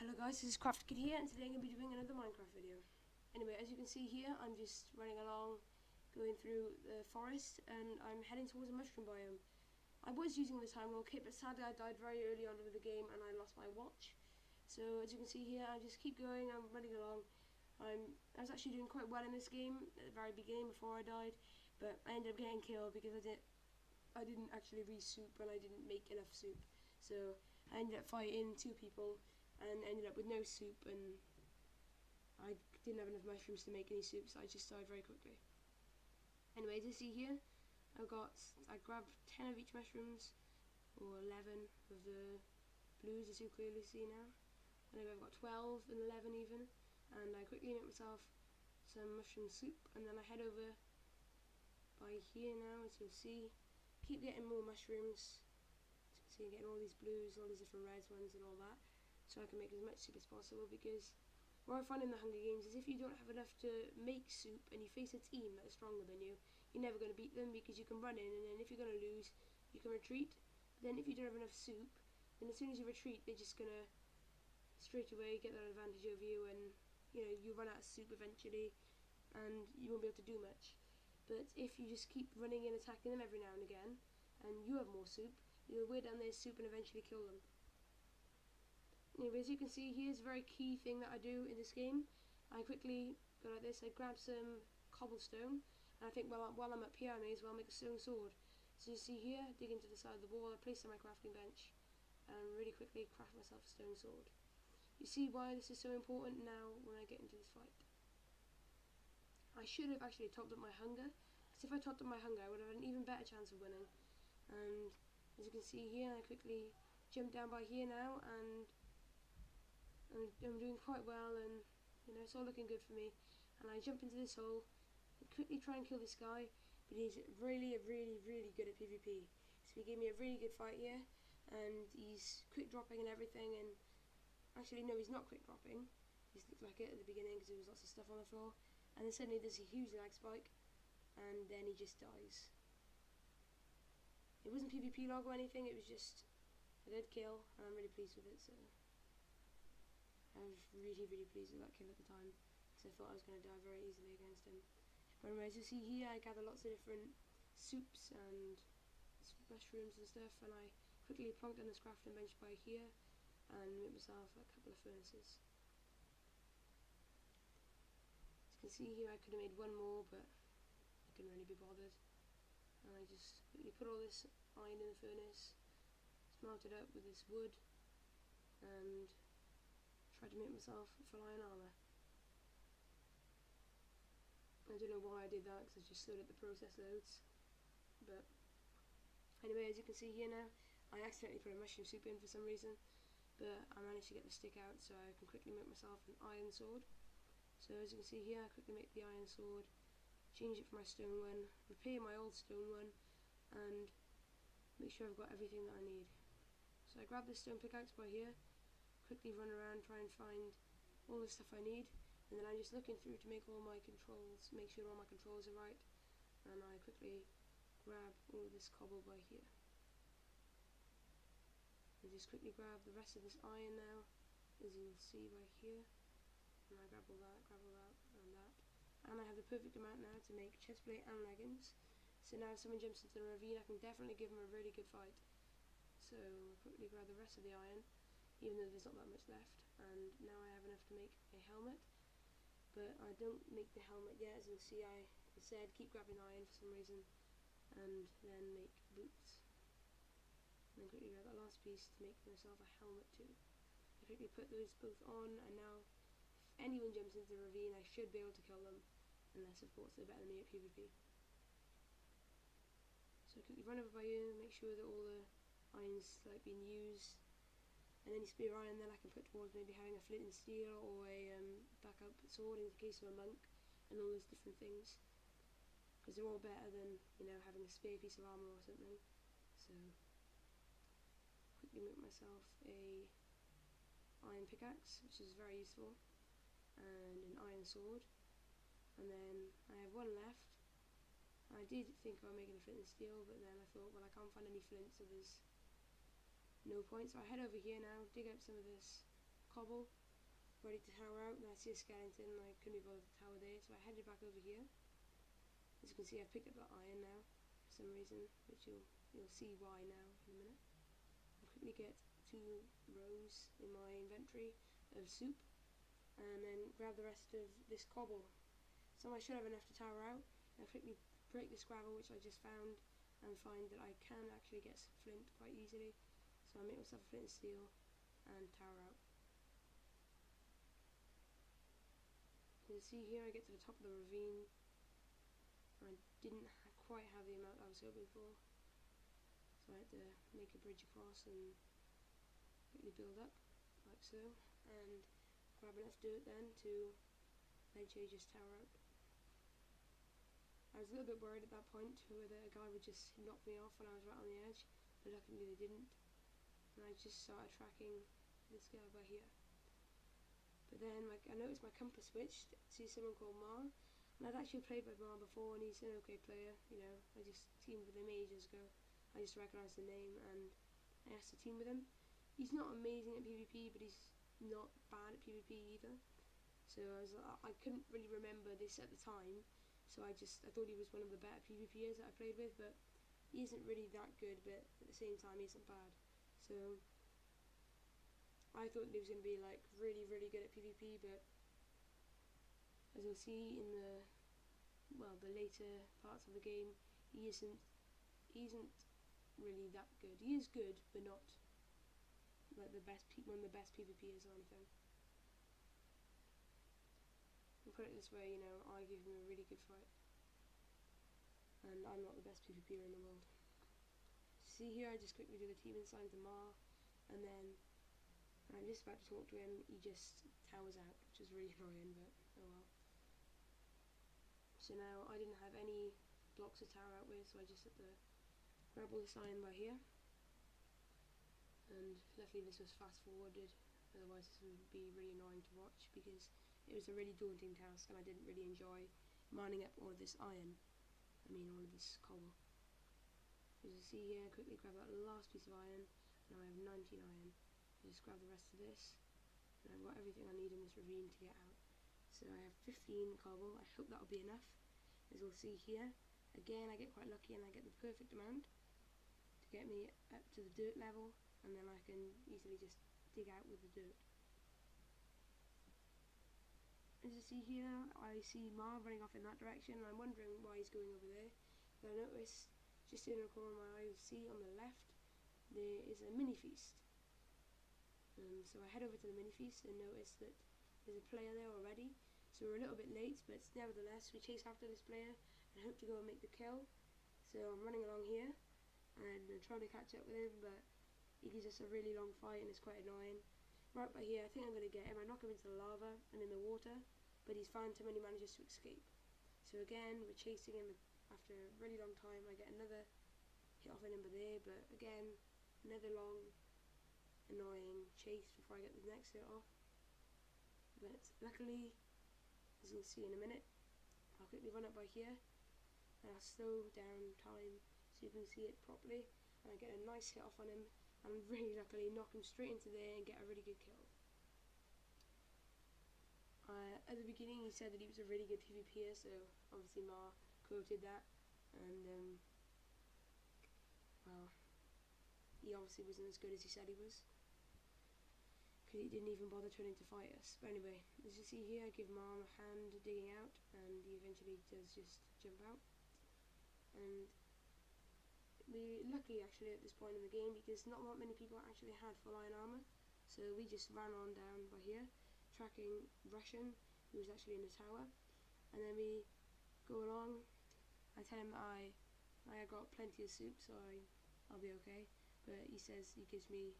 Hello guys, this is CraftKid here, and today I'm going to be doing another Minecraft video. Anyway, as you can see here, I'm just running along, going through the forest, and I'm heading towards a mushroom biome. I was using the time roll kit, but sadly I died very early on in the game, and I lost my watch. So as you can see here, I just keep going, I'm running along. I was actually doing quite well in this game at the very beginning before I died, but I ended up getting killed because I didn't actually re-soup, and I didn't make enough soup. So I ended up fighting two people and ended up with no soup, and I didn't have enough mushrooms to make any soup, so I just died very quickly. Anyway, as you see here, I grabbed 10 of each mushrooms, or 11 of the blues, as you clearly see now. Anyway, I've got 12 and 11 even, and I quickly make myself some mushroom soup, and then I head over by here now, as you'll see. Keep getting more mushrooms, as you can see, getting all these blues, all these different red ones and all that, so I can make as much soup as possible, because what I find in the Hunger Games is if you don't have enough to make soup and you face a team that is stronger than you, you're never going to beat them, because you can run in, and then if you're going to lose, you can retreat. But then if you don't have enough soup, then as soon as you retreat, they're just going to straight away get that advantage over you, and you run out of soup eventually, and you won't be able to do much. But if you just keep running and attacking them every now and again, and you have more soup, you'll wear down their soup and eventually kill them. Anyway, as you can see, here's a very key thing that I do in this game. I quickly go like this, I grab some cobblestone, and I think while I'm up here I may as well make a stone sword. So you see here, dig into the side of the wall, I place on my crafting bench, and really quickly craft myself a stone sword. You see why this is so important now when I get into this fight. I should have actually topped up my hunger, because if I topped up my hunger I would have had an even better chance of winning. And as you can see here, I quickly jump down by here now, and I'm doing quite well, and it's all looking good for me. And I jump into this hole and quickly try and kill this guy, but he's really good at PvP. So he gave me a really good fight here, and he's quick dropping and everything. And actually no, he's not quick dropping. He looked like it at the beginning because there was lots of stuff on the floor, and then suddenly there's a huge lag spike, and then he just dies. It wasn't PvP log or anything, it was just a dead kill, and I'm really pleased with it. So I was really pleased with that kill at the time, because I thought I was going to die very easily against him. But anyway, as you see here, I gather lots of different soups and mushrooms and stuff, and I quickly plonked on this crafting bench by here and make myself a couple of furnaces. As you can see here, I could have made one more, but I couldn't really be bothered. And I just quickly put all this iron in the furnace, smelt it up with this wood, and tried to make myself full iron armour. I don't know why I did that, because I just slowed up the process loads. But anyway, as you can see here now, I accidentally put a mushroom soup in for some reason, but I managed to get the stick out, so I can quickly make myself an iron sword. So as you can see here, I quickly make the iron sword, change it for my stone one, repair my old stone one, and make sure I've got everything that I need. So I grab this stone pickaxe by here, quickly run around, try and find all the stuff I need, and then I'm just looking through to make all my controls, make sure all my controls are right, and I quickly grab all this cobble by here. I just quickly grab the rest of this iron now, as you'll see right here, and I grab all that, and that, and I have the perfect amount now to make chestplate and leggings. So now if someone jumps into the ravine, I can definitely give them a really good fight. So I quickly grab the rest of the iron, even though there's not that much left, and now I have enough to make a helmet. But I don't make the helmet yet, as you'll see. I instead keep grabbing iron for some reason, and then make boots. And then quickly grab that last piece to make myself a helmet too. I quickly put those both on, and now if anyone jumps into the ravine, I should be able to kill them, unless of course they're better than me at PvP. So I quickly run over by you, make sure that all the iron's being used, and any spare iron then I can put towards maybe having a flint and steel, or a backup sword in the case of a monk, and all those different things, because they're all better than having a spare piece of armour or something. So quickly make myself a iron pickaxe, which is very useful, and an iron sword, and then I have one left. I did think about making a flint and steel, but then I thought, well, I can't find any flint, so there's no point. So I head over here now, dig up some of this cobble, ready to tower out, and I see a skeleton and I couldn't be bothered to tower there, so I headed back over here. As you can see, I've picked up that iron now for some reason, which you'll see why now in a minute. I'll quickly get 2 rows in my inventory of soup and then grab the rest of this cobble. So I should have enough to tower out. I'll quickly break this gravel which I just found and find that I can actually get some flint quite easily. So I make myself a flint and steel and tower out. You can see here I get to the top of the ravine and I didn't quite have the amount I was hoping for. So I had to make a bridge across and quickly build up like so and grab enough dirt then to eventually just tower out. I was a little bit worried at that point whether a guy would just knock me off when I was right on the edge, but luckily they didn't, and I just started tracking this guy by here. But then I noticed my compass switched to someone called Mar, and I'd actually played with Mar before and he's an okay player, you know, I just teamed with him ages ago. I just recognised the name and I asked to team with him. He's not amazing at PvP, but he's not bad at PvP either. So I couldn't really remember this at the time, so I thought he was one of the better PvPers that I played with, but he isn't really that good, but at the same time he isn't bad. So I thought he was going to be like really good at PvP, but as you'll see in the later parts of the game, he isn't really that good. He is good, but not like one of the best PvPers or anything. I'll put it this way, you know, I give him a really good fight, and I'm not the best PvPer in the world. See here, I just quickly do the teaming sign to Mar, and then when I'm just about to talk to him, he just towers out, which is really annoying, but oh well. So now I didn't have any blocks to tower out with, so I just had to grab all this iron by here, and luckily this was fast forwarded, otherwise this would be really annoying to watch because it was a really daunting task and I didn't really enjoy mining up all of this iron, all of this cobble. As you see here, quickly grab that last piece of iron, and I have 19 iron. Just grab the rest of this, and I've got everything I need in this ravine to get out. So I have 15 cobble, I hope that'll be enough. As you'll see here, again I get quite lucky and I get the perfect amount to get me up to the dirt level, and then I can easily just dig out with the dirt. As you see here, I see Mar running off in that direction, and I'm wondering why he's going over there. But I notice just in the corner of my eye, you see on the left there is a mini feast. So I head over to the mini feast and notice that there's a player there already. So we're a little bit late, but nevertheless we chase after this player and hope to go and make the kill. So I'm running along here and I'm trying to catch up with him, but he gives us a really long fight and it's quite annoying. Right by here, I think I'm going to get him. I knock him into the lava and in the water, but he's found him and he manages to escape. So again, we're chasing him after a really long time. I get another hit off an ember there, but again, another long, annoying chase before I get the next hit off. But luckily, as you'll see in a minute, I'll quickly run up by here and I'll slow down time so you can see it properly, and I get a nice hit off on him and really luckily knock him straight into there and get a really good kill. At the beginning he said that he was a really good PvPer, so obviously Mar quoted that, and well, he obviously wasn't as good as he said he was, because he didn't even bother turning to fight us. But anyway, as you see here, I give Mar a hand digging out, and he eventually does just jump out. And we lucky actually at this point in the game, because not that many people actually had full iron armor, so we just ran on down by here, tracking Russian, who was actually in the tower, and then we go along. I tell him that I got plenty of soup, so I'll be okay, but he says he gives me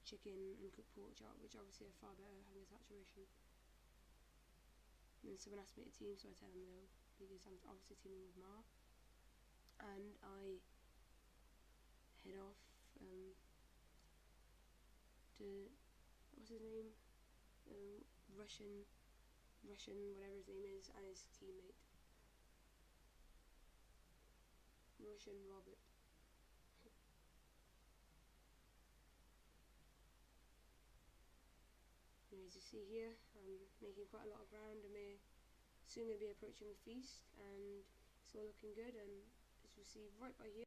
chicken and cooked pork chop, which obviously are far better hunger saturation. And then someone asked me to team, so I tell him no, because I'm obviously teaming with Mar, and I head off to, what's his name, Russian, whatever his name is, and his teammate, Russian Robert. as you see here, I'm making quite a lot of ground, and we're soon going to be approaching the feast, and it's all looking good. And as you see right by here,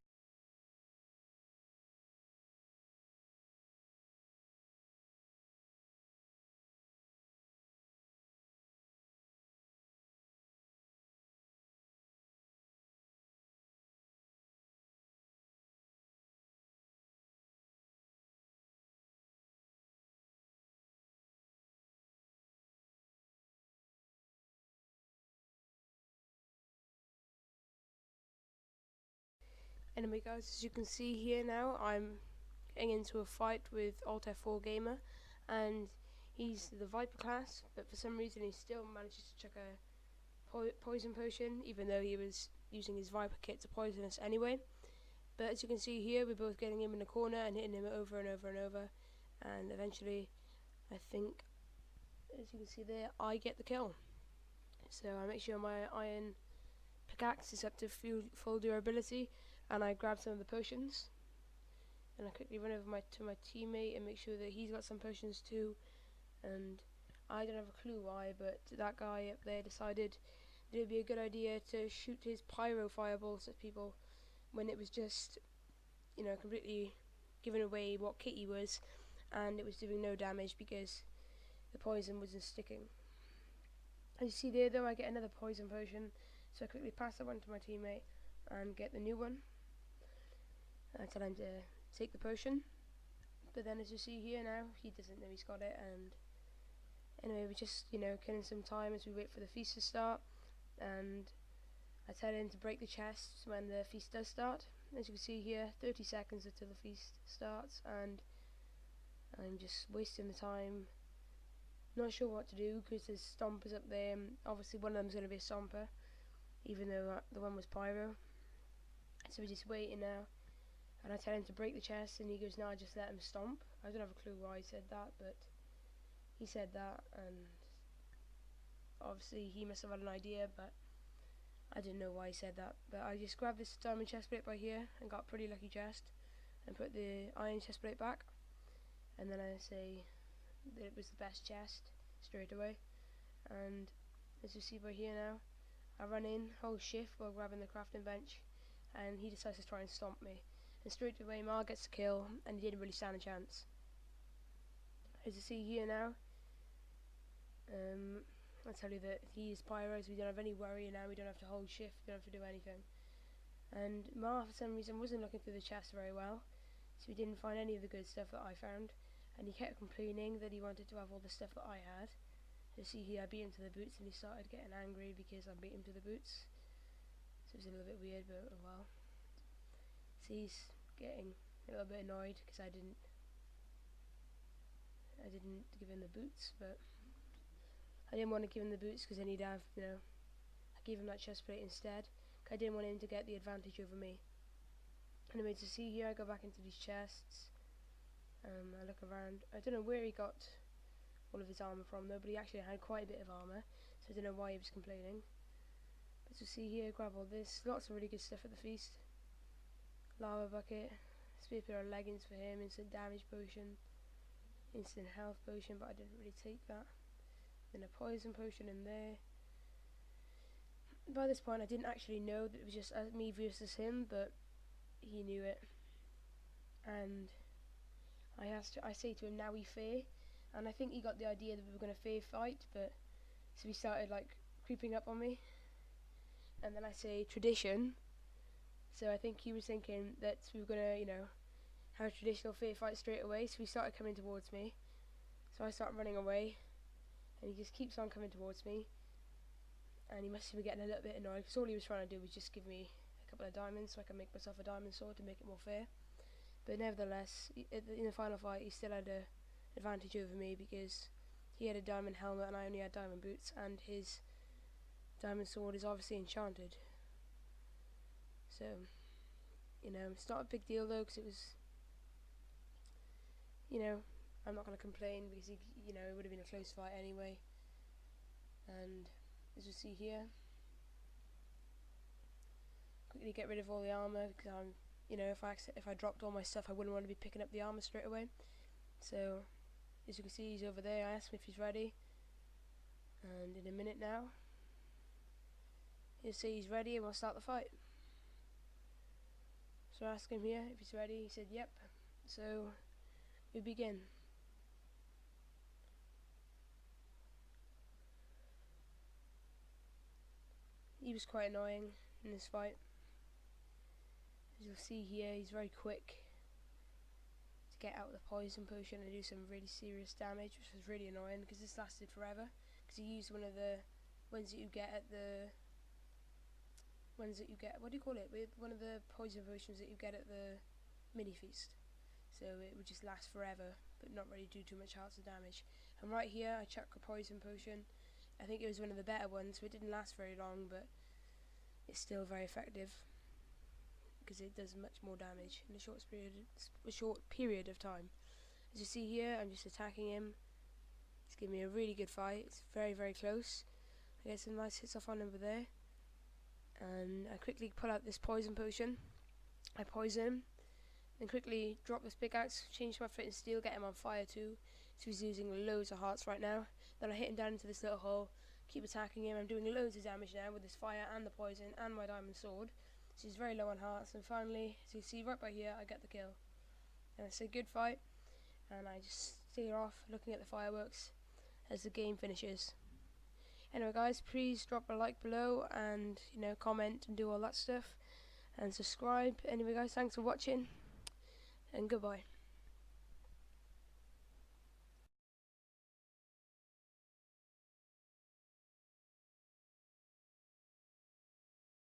anyway guys, as you can see here now, I'm getting into a fight with Alt F4 Gamer, and he's the Viper class, but for some reason he still manages to chuck a poison potion, even though he was using his Viper kit to poison us anyway. But as you can see here, we're both getting him in a corner and hitting him over and over and over, and eventually, I think, as you can see there, I get the kill. So I make sure my iron pickaxe is up to full durability, and I grab some of the potions, and I quickly run over to my teammate and make sure that he's got some potions too. And I don't have a clue why, but that guy up there decided that it would be a good idea to shoot his pyro fireballs at people when it was just, you know, completely giving away what kit he was, and it was doing no damage because the poison wasn't sticking. As you see there though, I get another poison potion, so I quickly pass that one to my teammate and get the new one. I tell him to take the potion, but then as you see here now, he doesn't know he's got it. And anyway, we're just, you know, killing some time as we wait for the feast to start, and I tell him to break the chests when the feast does start. As you can see here, 30 seconds until the feast starts, and I'm just wasting the time, not sure what to do because there's stompers up there, and obviously one of them's going to be a stomper, even though the one was pyro. So we're just waiting now, and I tell him to break the chest, and he goes, no, just let him stomp. I don't have a clue why he said that, but he said that, and obviously he must have had an idea, but I didn't know why he said that. But I just grabbed this diamond chest plate by here and got a pretty lucky chest, and put the iron chest plate back, and then I say that it was the best chest straight away. And as you see by here now, I run in, hold shift while grabbing the crafting bench, and he decides to try and stomp me, and straight away Mar gets the kill, and he didn't really stand a chance. As you see here now, I tell you that he is pyro, so we don't have any worry now. We don't have to hold shift, we don't have to do anything. And Mar for some reason wasn't looking through the chest very well, so he didn't find any of the good stuff that I found, and he kept complaining that he wanted to have all the stuff that I had. You see here, I beat him to the boots, and he started getting angry because I beat him to the boots. So it was a little bit weird, but oh well. So he's getting a little bit annoyed because I didn't give him the boots, but I didn't want to give him the boots because then he'd have, you know, I gave him that chest plate instead. I didn't want him to get the advantage over me. Anyway, to see here, I go back into these chests. I look around. I don't know where he got all of his armor from though, but he actually had quite a bit of armor, so I don't know why he was complaining. But to see here, grab all this. Lots of really good stuff at the feast. Lava bucket, spare pair of leggings for him, instant damage potion, instant health potion, but I didn't really take that. Then a poison potion in there. By this point I didn't actually know that it was just me versus him, but he knew it. And I say to him, now we fair, and I think he got the idea that we were going to fair fight, but so he started like creeping up on me, and then I say tradition, so I think he was thinking that we were going to, you know, have a traditional fair fight straight away, so he started coming towards me, so I start running away, and he just keeps on coming towards me, and he must have been getting a little bit annoyed because all he was trying to do was just give me a couple of diamonds so I can make myself a diamond sword to make it more fair. But nevertheless, in the final fight he still had an advantage over me because he had a diamond helmet and I only had diamond boots, and his diamond sword is obviously enchanted. So, you know, it's not a big deal though, because it was, you know, I'm not going to complain because it would have been a close fight anyway. And as you see here, quickly get rid of all the armor because I'm, you know, if I dropped all my stuff I wouldn't want to be picking up the armor straight away. So As you can see, he's over there. I asked him if he's ready, and in a minute now he'll say he's ready and we'll start the fight. So I asked him here if he's ready. He said yep, so we begin. He was quite annoying in this fight. As you'll see here, he's very quick to get out the poison potion and do some really serious damage, which was really annoying because this lasted forever. Because he used one of the ones that you get at the what do you call it? With one of the poison potions that you get at the mini feast. So it would just last forever, but not really do too much hearts of damage. And right here, I chuck a poison potion. I think it was one of the better ones, so it didn't last very long, but it's still very effective because it does much more damage in a short period of time. As you see here, I'm just attacking him. He's giving me a really good fight. It's very, very close. I get some nice hits off on over there, and I quickly pull out this poison potion. I poison him, then quickly drop this pickaxe, change my flint and steel, get him on fire too. So he's using loads of hearts right now. Then I hit him down into this little hole, keep attacking him. I'm doing loads of damage now with this fire and the poison and my diamond sword. So he's very low on hearts, and finally, as you see right by here, I get the kill. And it's a good fight, and I just stare off looking at the fireworks as the game finishes. Anyway guys, please drop a like below and comment and do all that stuff and subscribe. Anyway guys, thanks for watching and goodbye.